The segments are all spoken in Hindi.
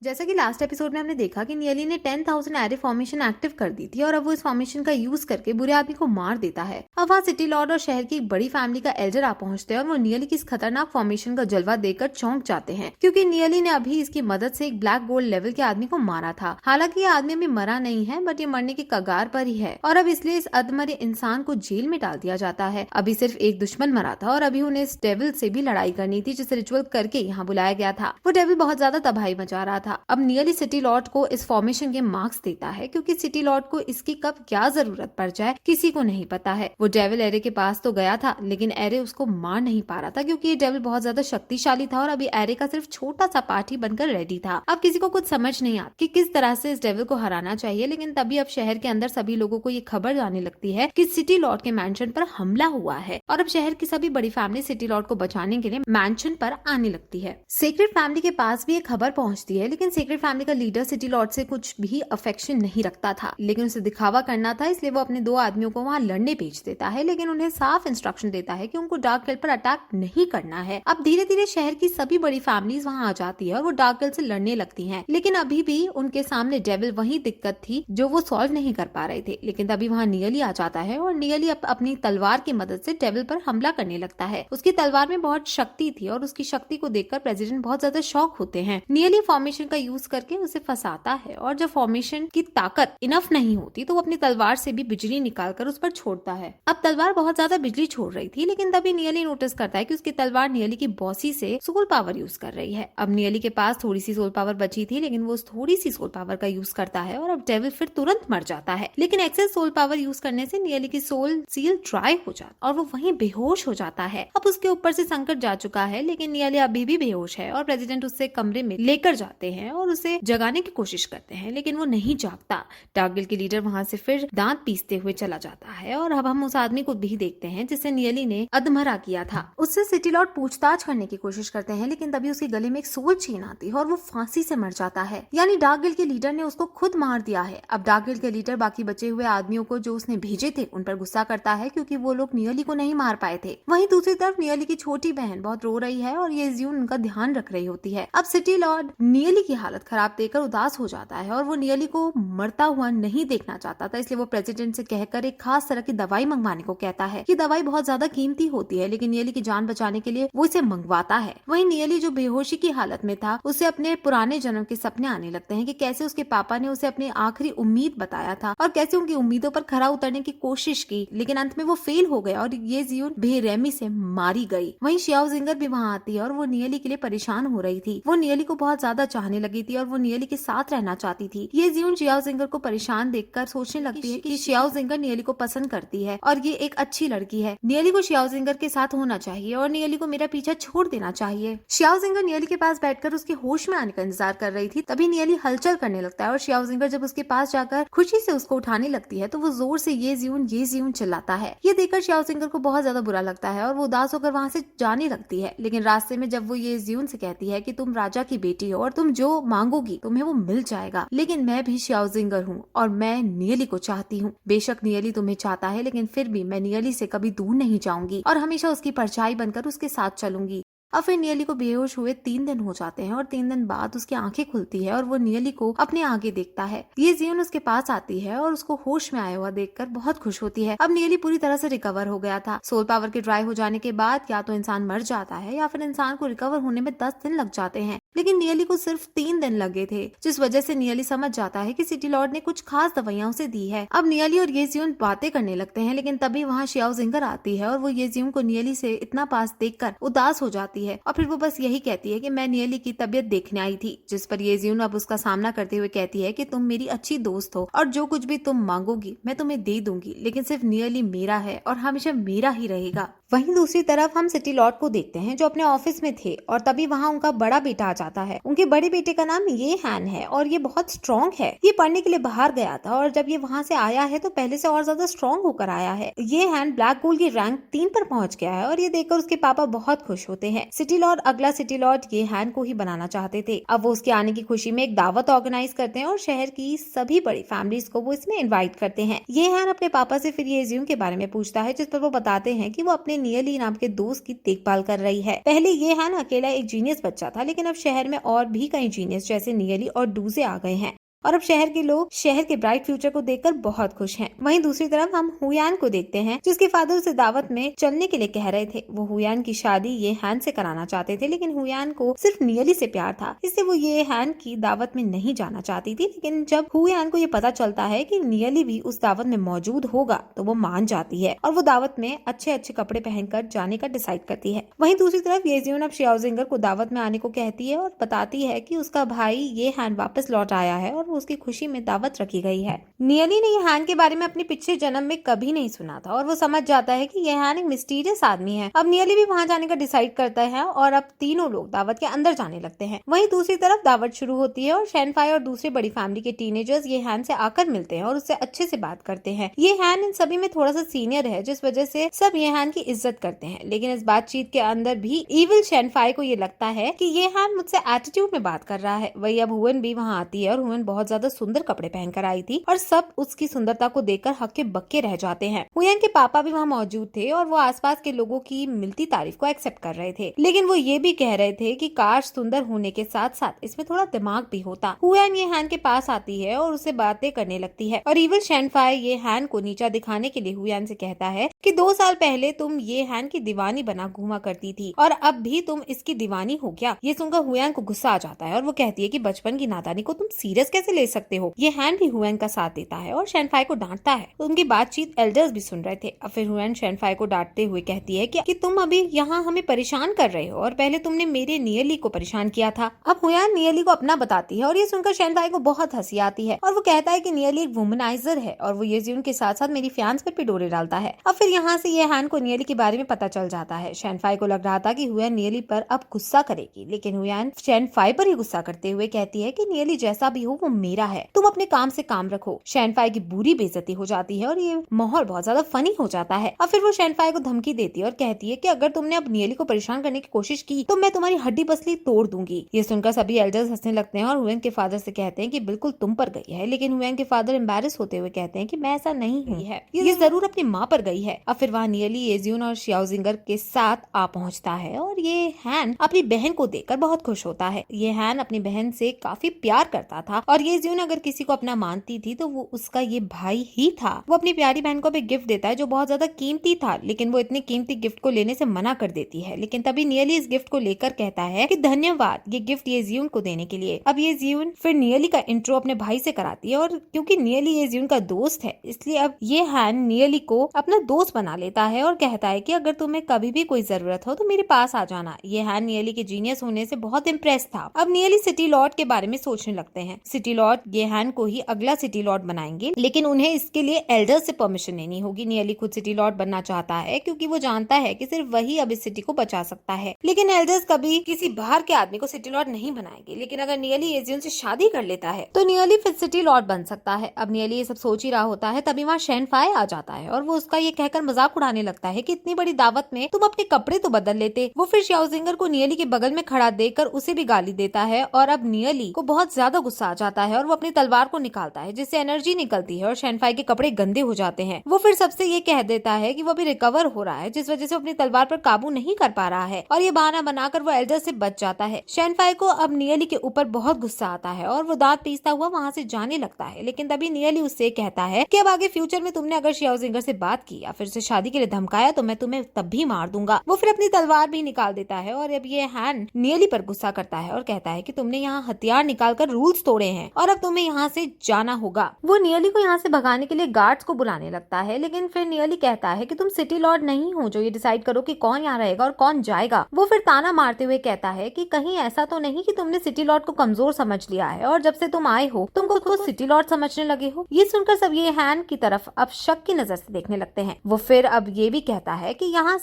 जैसा कि लास्ट एपिसोड में हमने देखा कि नियली ने 10,000 एरे फॉर्मेशन एक्टिव कर दी थी और अब वो इस फॉर्मेशन का यूज करके बुरे आदमी को मार देता है। अब वहाँ सिटी लॉर्ड और शहर की एक बड़ी फैमिली का एल्डर आ पहुंचते हैं और वो नियली की इस खतरनाक फॉर्मेशन का जलवा देखकर चौंक जाते हैं, क्योंकि नियली ने अभी इसकी मदद से एक ब्लैक गोल्ड लेवल के आदमी को मारा था। हालांकि ये आदमी अभी मरा नहीं है, बट ये मरने की कगार पर ही है और अब इसलिए इस अधमरे इंसान को जेल में डाल दिया जाता है। अभी सिर्फ एक दुश्मन मरा था और अभी उन्हें इस डेविल से भी लड़ाई करनी थी, जिसे रिचुअल करके यहाँ बुलाया गया था। वो डेविल बहुत ज्यादा तबाही मचा रहा था। अब नियली सिटी लॉर्ड को इस फॉर्मेशन के मार्क्स देता है, क्योंकि सिटी लॉर्ड को इसकी कब क्या जरूरत पड़ जाए किसी को नहीं पता है। वो डेविल एरे के पास तो गया था, लेकिन एरे उसको मार नहीं पा रहा था, क्योंकि ये डेविल बहुत ज्यादा शक्तिशाली था और अभी एरे का सिर्फ छोटा सा पार्ट ही बनकर रेडी था। अब किसी को कुछ समझ नहीं आता कि किस तरह से इस डेविल को हराना चाहिए, लेकिन तभी अब शहर के अंदर सभी लोगों को ये खबर जाने लगती है कि सिटी लॉर्ड के मैंशन पर हमला हुआ है और अब शहर की सभी बड़ी फैमिली सिटी लॉर्ड को बचाने के लिए मैंशन पर आने लगती है। सीक्रेट फैमिली के पास भी एक खबर पहुंचती है, लेकिन सीक्रेट फैमिली का लीडर सिटी लॉर्ड से कुछ भी अफेक्शन नहीं रखता था, लेकिन उसे दिखावा करना था, इसलिए वो अपने 2 आदमियों को वहां लड़ने भेज देता है, लेकिन उन्हें साफ इंस्ट्रक्शन देता है कि उनको डार्क गर्ल पर अटैक नहीं करना है। अब धीरे धीरे शहर की सभी बड़ी फैमिलीज वहां आ जाती है और वो डार्क गर्ल से लड़ने लगती हैं, लेकिन अभी भी उनके सामने डेविल वही दिक्कत थी जो वो सॉल्व नहीं कर पा रहे थे। लेकिन तभी वहां नियली आ जाता है और नियली अपनी तलवार की मदद से डेविल पर हमला करने लगता है। उसकी तलवार में बहुत शक्ति थी और उसकी शक्ति को देखकर प्रेसिडेंट बहुत ज्यादा शॉक होते हैं। नियली फॉर्मेशन का यूज करके उसे फंसाता है और जब फॉर्मेशन की ताकत इनफ नहीं होती तो वो अपनी तलवार से भी बिजली निकालकर उस पर छोड़ता है। अब तलवार बहुत ज्यादा बिजली छोड़ रही थी, लेकिन तभी नियली नोटिस करता है कि उसकी तलवार नियली की बॉसी से सोल पावर यूज कर रही है। अब नियली के पास थोड़ी सी सोल पावर बची थी, लेकिन वो उस थोड़ी सी सोल पावर का यूज करता है और अब डेविल फिर तुरंत मर जाता है। लेकिन एक्सेस सोल पावर यूज करने से नियली की सोल सील ड्राई हो जाता और वो वहीं बेहोश हो जाता है। अब उसके ऊपर से संकट जा चुका है, लेकिन नियली अभी भी बेहोश है और प्रेसिडेंट उससे कमरे में लेकर जाते हैं और उसे जगाने की कोशिश करते हैं, लेकिन वो नहीं जागता। डार्क गर्ल के लीडर वहां से फिर दांत पीसते हुए चला जाता है और अब हम उस आदमी को भी देखते हैं जिसे नियली ने अधमरा किया था। उससे सिटी लॉर्ड पूछताछ करने की कोशिश करते हैं, लेकिन तभी उसके गले में एक सोल चेन आती है और वो फांसी से मर जाता है। यानी डार्क गर्ल के लीडर ने उसको खुद मार दिया है। अब डार्क गर्ल के लीडर बाकी बचे हुए आदमियों को जो उसने भेजे थे उन पर गुस्सा करता है, क्योंकि वो लोग नियली को नहीं मार पाए थे। वहीं दूसरी तरफ नियली की छोटी बहन बहुत रो रही है और ये ज़्यून उनका ध्यान रख रही होती है। अब सिटी लॉर्ड नियली की हालत खराब देखकर उदास हो जाता है और वो नियली को मरता हुआ नहीं देखना चाहता था, इसलिए वो प्रेसिडेंट से कहकर एक खास तरह की दवाई मंगवाने को कहता है। ये दवाई बहुत ज्यादा कीमती होती है, लेकिन नियली की जान बचाने के लिए वो इसे मंगवाता है। वहीं नियली जो बेहोशी की हालत में था, उसे अपने पुराने जन्म के सपने आने लगते हैं कि कैसे उसके पापा ने उसे अपनी आखिरी उम्मीद बताया था और कैसे उनकी उम्मीदों पर खरा उतरने की कोशिश की, लेकिन अंत में वो फेल हो गया और ये ज़्यून बेरहमी से मारी गई। वहीं शियाओ जिंगर भी वहाँ आती है और वो नियली के लिए परेशान हो रही थी। वो नियली को बहुत ज्यादा चाहने लगी थी और वो नियली के साथ रहना चाहती थी। ये ज़्यून शियाओ जिंगर को परेशान देखकर सोचने लगती है कि शियाओ जिंगर नियली को पसंद करती है और ये एक अच्छी लड़की है। नियली को शियाओ जिंगर के साथ होना चाहिए और नियली को मेरा पीछा छोड़ देना चाहिए। शियाओ जिंगर नियली के पास बैठकर उसके होश में आने का इंतजार कर रही थी। तभी नियली हलचल करने लगता है और शियाओ जिंगर जब उसके पास जाकर खुशी से उसको उठाने लगती है तो वो जोर से ये ज़्यून चिल्लाता है। ये देखकर शियाओ जिंगर को बहुत ज्यादा बुरा लगता है और वो उदास होकर वहाँ से जाने लगती है। लेकिन रास्ते में जब वो ये ज़्यून से कहती है कि तुम राजा की बेटी हो और तुम जो मांगोगी तुम्हें वो मिल जाएगा, लेकिन मैं भी शियाओ जिंगर हूँ और मैं नियली को चाहती हूँ। बेशक नियली तुम्हें चाहता है, लेकिन फिर भी मैं नियली से कभी दूर नहीं जाऊंगी और हमेशा उसकी परछाई बनकर उसके साथ चलूंगी। अब फिर नियली को बेहोश हुए 3 दिन हो जाते हैं और 3 दिन बाद उसकी आंखें खुलती है और वो नियली को अपने आगे देखता है। ये ज़्यून उसके पास आती है और उसको होश में आया हुआ देखकर बहुत खुश होती है। अब नियली पूरी तरह से रिकवर हो गया था। सोल पावर के ड्राई हो जाने के बाद या तो इंसान मर जाता है या फिर इंसान को रिकवर होने में 10 दिन लग जाते हैं, लेकिन नियली को सिर्फ 3 दिन लगे थे, जिस वजह से नियली समझ जाता है कि सिटी लॉर्ड ने कुछ खास दवाइयां उसे दी है। अब नियली और ये ज़्यून बातें करने लगते हैं, लेकिन तभी वहाँ शियाओ जिंगर आती है और वो ये ज़्यून को नियली से इतना पास देखकर उदास हो जाती है और फिर वो बस यही कहती है कि मैं नियली की तबीयत देखने आई थी, जिस पर ये ज़्यून अब उसका सामना करते हुए कहती है कि तुम मेरी अच्छी दोस्त हो और जो कुछ भी तुम मांगोगी मैं तुम्हें दे दूंगी, लेकिन सिर्फ नियली मेरा है और हमेशा मेरा ही रहेगा। वहीं दूसरी तरफ हम सिटी लॉर्ड को देखते हैं जो अपने ऑफिस में थे और तभी वहाँ उनका बड़ा बेटा आ जाता है। उनके बड़े बेटे का नाम ये हैन है और ये बहुत स्ट्रॉन्ग है। ये पढ़ने के लिए बाहर गया था और जब ये वहाँ से आया है तो पहले से और ज्यादा स्ट्रॉन्ग होकर आया है। ये हैन ब्लैक गोल्ड की रैंक 3 पर पहुंच गया है और ये देखकर उसके पापा बहुत खुश होते हैं। सिटी लॉर्ड अगला सिटी लॉर्ड ये हैन को ही बनाना चाहते थे। अब वो उसके आने की खुशी में एक दावत ऑर्गेनाइज करते हैं और शहर की सभी बड़ी फैमिलीज को वो इसमें इन्वाइट करते हैं। ये हैन अपने पापा से फिर ये ज़्यून के बारे में पूछता है, जिस पर वो बताते हैं कि वो अपने नियली नाम के दोस्त की देखभाल कर रही है। पहले ये हैन अकेला एक जीनियस बच्चा था, लेकिन अब शहर में और भी कई जीनियस जैसे नियली और डूजे आ गए हैं और अब शहर के लोग शहर के ब्राइट फ्यूचर को देखकर बहुत खुश हैं। वहीं दूसरी तरफ हम हुयान को देखते हैं, जिसके फादर उसे दावत में चलने के लिए कह रहे थे। वो हुयान की शादी ये हैन से कराना चाहते थे, लेकिन हुयान को सिर्फ नियली से प्यार था, इसलिए वो ये हैन की दावत में नहीं जाना चाहती थी। लेकिन जब हुयान को ये पता चलता है कि नियली भी उस दावत में मौजूद होगा तो वो मान जाती है और वो दावत में अच्छे अच्छे कपड़े पहनकर जाने का डिसाइड करती है। वहीं दूसरी तरफ येजियोन अब श्याओजिंगर को दावत में आने को कहती है और बताती है कि उसका भाई ये हैन वापस लौट आया है और उसकी खुशी में दावत रखी गई है। नियली ने ये हैन के बारे में अपने पिछले जन्म में कभी नहीं सुना था और वो समझ जाता है कि ये हैन एक मिस्टीरियस आदमी है। अब नियली भी वहां जाने का डिसाइड करता है और अब तीनों लोग दावत के अंदर जाने लगते हैं। वहीं दूसरी तरफ दावत शुरू होती है और शेनफाई और दूसरी बड़ी फैमिली के टीनेजर्स ये हैन से आकर मिलते हैं और उससे अच्छे से बात करते हैं। ये हैन इन सभी में थोड़ा सा सीनियर है, जिस वजह से सब ये हैन की इज्जत करते हैं। लेकिन इस बातचीत के अंदर भी इविल शेनफाई को ये लगता है कि ये हैन मुझसे एटीट्यूड में बात कर रहा है। वही अब हुएन भी वहाँ आती है और हुएन बहुत ज्यादा सुंदर कपड़े पहनकर आई थी और सब उसकी सुंदरता को देखकर हक्के बक्के रह जाते हैं। हुएन के पापा भी वहाँ मौजूद थे और वो आसपास के लोगों की मिलती तारीफ को एक्सेप्ट कर रहे थे, लेकिन वो ये भी कह रहे थे कि काश सुंदर होने के साथ साथ इसमें थोड़ा दिमाग भी होता। हुएन ये हैन के पास आती है और उससे बातें करने लगती है और इविल शेनफाई ये हैन को नीचा दिखाने के लिए हुएन से कहता है कि 2 साल पहले तुम ये हैन की दीवानी बना घूमा करती थी और अब भी तुम इसकी दीवानी हो क्या। ये सुनकर हुएन को गुस्सा आ जाता है और वो कहती है कि बचपन की नादानी को तुम सीरियस कैसे ले सकते हो। ये हैन भी हुएन का साथ देता है और शेनफाई को डांटता है। तो उनकी बातचीत एल्डर्स भी सुन रहे थे। अब फिर हुएन शेनफाई को डांटते हुए कहती है कि तुम अभी यहाँ हमें परेशान कर रहे हो और पहले तुमने मेरे नियली को परेशान किया था। अब हुएन नियली को अपना बताती है और ये सुनकर शेनफाई को बहुत हंसी आती है और वो कहता है कि नियली एक वुमनाइजर है और वो येजियोन के साथ साथ मेरी फैंस पर भी डोरे डालता है। अब फिर यहाँ से ये हैन को नियली के बारे में पता चल जाता है। शेनफाई को लग रहा था कि हुएन नियली पर अब गुस्सा करेगी, लेकिन हुएन शेनफाई पर ही गुस्सा करते हुए कहती है कि नियली जैसा भी हो वो मेरा है, तुम अपने काम से काम रखो। शेनफाई की बुरी बेइज्जती हो जाती है और ये माहौल बहुत ज्यादा फनी हो जाता है। अब फिर वो शेनफाई को धमकी देती है और कहती है कि अगर तुमने अब नियली को परेशान करने की कोशिश की तो मैं तुम्हारी हड्डी पसली तोड़ दूंगी। ये सुनकर सभी एल्डर्स हंसने लगते हैं और हुएन के फादर से कहते हैं कि बिल्कुल तुम पर गई है, लेकिन हुएन के फादर एम्बैरेस होते हुए कहते हैं कि मैं ऐसा नहीं हुई है, ये जरूर अपनी माँ पर गई है। अब फिर वहाँ नियली येजियोन और श्याओजिंगर के साथ आ पहुँचता है और ये हैन अपनी बहन को देखकर बहुत खुश होता है। ये हैन अपनी बहन से काफी प्यार करता था और येजियोन अगर किसी को अपना मानती थी तो वो उसका ये भाई ही था। वो अपनी प्यारी बहन को भी गिफ्ट देता है जो बहुत ज्यादा कीमती था, लेकिन वो इतने कीमती गिफ्ट को लेने से मना कर देती है। लेकिन तभी नियली इस गिफ्ट को लेकर कहता है कि धन्यवाद ये गिफ्ट येजियोन को देने के लिए। अब येजियोन फिर नियली का इंट्रो अपने भाई से कराती है और क्योंकि नियली येजियोन का दोस्त है इसलिए अब ये हैन नियली को अपना दोस्त बना लेता है और कहता है कि अगर तुम्हें कभी भी कोई जरूरत हो तो मेरे पास आ जाना। ये हैन नियली के जीनियस होने से बहुत इम्प्रेस था। अब नियली सिटी लॉर्ड के बारे में सोचने लगते हैं। सिटी लॉर्ड ये हैन को ही अगला सिटी लॉर्ड बनाएंगे, लेकिन उन्हें इसके लिए एल्डर्स से परमिशन लेनी होगी। नियली खुद सिटी लॉर्ड बनना चाहता है क्योंकि वो जानता है कि सिर्फ वही अब इस सिटी को बचा सकता है, लेकिन एल्डर्स कभी किसी बाहर के आदमी को सिटी लॉर्ड नहीं बनाएंगे। लेकिन अगर नियली येजियोन से शादी कर लेता है तो नियली फिर सिटी लॉर्ड बन सकता है। अब नियली ये सब सोच ही रहा होता है तभी वहाँ शेनफाई आ जाता है और वो उसका ये कहकर मजाक उड़ाने लगता है कि इतनी बड़ी दावत में तुम अपने कपड़े तो बदल लेते। वो फिर श्याओजिंगर को नियली के बगल में खड़ा देखकर उसे भी गाली देता है और अब नियली को बहुत ज्यादा गुस्सा आ जाता है और वो अपनी तलवार को निकालता है जिससे एनर्जी निकलती है और शेनफाई के कपड़े गंदे हो जाते हैं। वो फिर सबसे ये कह देता है कि वो भी रिकवर हो रहा है जिस वजह से अपनी तलवार पर काबू नहीं कर पा रहा है और ये बहाना बनाकर वो एल्डर से बच जाता है। शेनफाई को अब नियली के ऊपर बहुत गुस्सा आता है और वो दांत पीसता हुआ वहाँ से जाने लगता है, लेकिन तभी नियली उससे कहता है कि अब आगे फ्यूचर में तुमने अगर श्याओजिंगर से बात की या फिर से शादी के लिए धमकाया तो मैं तुम्हें तब भी मार दूंगा। वो फिर अपनी तलवार भी निकाल देता है और अब ये हैन नियली पर गुस्सा करता है और कहता है कि तुमने यहाँ हथियार निकालकर रूल्स तोड़े हैं और अब तुम्हें यहाँ से जाना होगा। वो नियली को यहाँ से भगाने के लिए गार्ड्स को बुलाने लगता है, लेकिन फिर नियली कहता है कि तुम सिटी लॉर्ड नहीं हो जो ये डिसाइड करो कि कौन यहाँ रहेगा और कौन जाएगा। वो फिर ताना मारते हुए कहता है कि कहीं ऐसा तो नहीं कि तुमने सिटी लॉर्ड को कमजोर समझ लिया है और जब से तुम आए हो तुम खुद को सिटी लॉर्ड समझने लगे हो। ये सुनकर सब ये हैन की तरफ अब शक की नजर से देखने लगते हैं। वो फिर अब ये भी कहता है कि यहाँ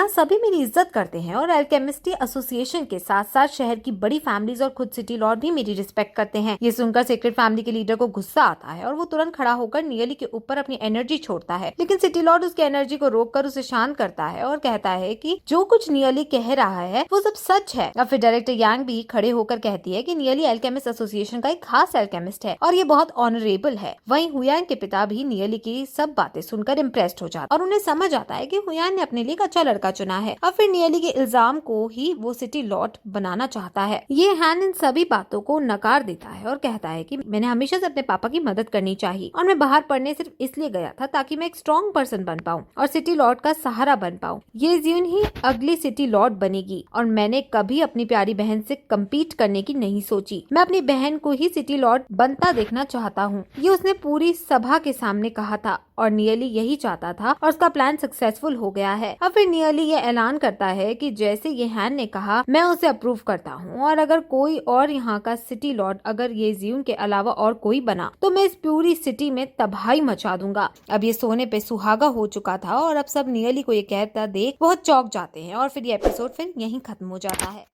सभी मेरी इज्जत करते हैं और एल्केमिस्ट्री एसोसिएशन के साथ साथ शहर की बड़ी फैमिलीज और खुद सिटी लॉर्ड भी मेरी रिस्पेक्ट करते हैं। ये सुनकर सीक्रेट फैमिली के लीडर को गुस्सा आता है और वो तुरंत खड़ा होकर नियली के ऊपर अपनी एनर्जी छोड़ता है, लेकिन सिटी लॉर्ड उसकी एनर्जी को रोककर उसे शांत करता है और कहता है कि जो कुछ नियली कह रहा है वो सब सच है। अब फिर डायरेक्टर यांग भी खड़े होकर कहती है कि नियली एल्केमिस्ट एसोसिएशन का एक खास एल्केमिस्ट है और ये बहुत ऑनरेबल है। वहीं हुयांग के पिता भी नियली की सब बातें सुनकर इम्प्रेस्ड हो जाते और उन्हें समझ आता है कि हुयान ने अपने लिए एक अच्छा लड़का चुना है। अब फिर नियली के इल्जाम को ही वो सिटी लॉर्ड बनाना चाहता है। ये हैन इन सभी बातों को नकार देता है और कहता है कि मैंने हमेशा से अपने पापा की मदद करनी चाहिए और मैं बाहर पढ़ने सिर्फ इसलिए गया था ताकि मैं एक स्ट्रॉन्ग पर्सन बन पाऊँ और सिटी लॉर्ड का सहारा बन पाऊँ। ये ज्यून ही अगली सिटी लॉर्ड बनेगी और मैंने कभी अपनी प्यारी बहन से कम्पीट करने की नहीं सोची। मैं अपनी बहन को ही सिटी लॉर्ड बनता देखना चाहता हूँ। ये उसने पूरी सभा के सामने कहा था और नियली यही चाहता था और उसका प्लान सक्सेसफुल हो गया है। अब फिर नियली ये ऐलान करता है कि जैसे ये हैन ने कहा मैं उसे अप्रूव करता हूँ और अगर कोई और यहाँ का सिटी लॉर्ड अगर ये ज्यून के अलावा और कोई बना तो मैं इस पूरी सिटी में तबाही मचा दूंगा। अब ये सोने पे सुहागा हो चुका था और अब सब नियली को ये कहता देख बहुत चौंक जाते हैं और फिर ये एपिसोड फिर यहीं खत्म हो जाता है।